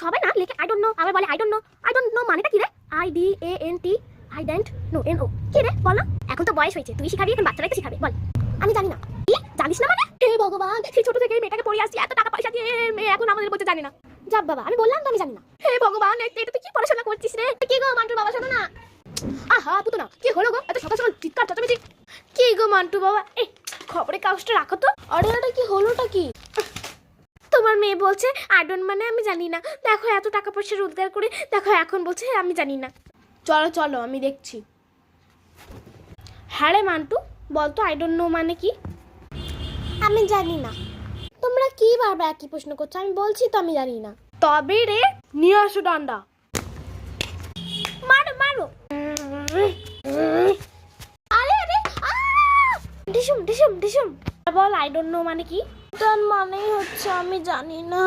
সবাই না লিখে আই ডোন্ট নো, আবার বলে আই ডোন্ট নো মানেটা কি রে? IDANT, I don't know, NO কি রে বল? এখন তো বয়স হয়েছে, তুই শিখাবি, এখন বাচ্চারাই তো শিখাবে। বল আমি জানি না। কি জানিস না মানে? হে ভগবান, সেই ছোট থেকে মেয়েটাকে পড়িয়ে আসছি, এত টাকা পয়সা দিয়ে মেয়ে এখন আমাদের বলতে জানি না। যাব বাবা, আমি বললাম তো আমি জানি না। হে ভগবান, এটা তুই কি পড়াশোনা করছিস রে? কি গো মান্টুর বাবা, শোনো না। আহা পুতো না, কি হলো গো? এত সকাল সকাল চিৎকার চেঁচামেচি কি গো মান্টু বাবা? এই খবরের কাগজটা রাখো তো। আরে আরে কি হলোটা কি? তোমার মেয়ে বলছে আই ডোন্ট মানে আমি জানি না। দেখো এত টাকা পয়সা রোজগার করে দেখো এখন বলছে আমি জানি না। চলো চলো আমি দেখছি। হ্যাঁ রে মান্টু, বলতো আই ডোন্ট নো মানে কি? আমি জানি না। তোমরা কি বারবার একই প্রশ্ন করছো? আমি বলছি তো আমি জানি না। তবে রে নিয়ে আসো ডান্ডা, মারো মারো। আরে আরে ডিসুম ডিসুম ডিসুম। বল আই ডোন্ট নো মানে কি? তার মানে হচ্ছে আমি জানি না।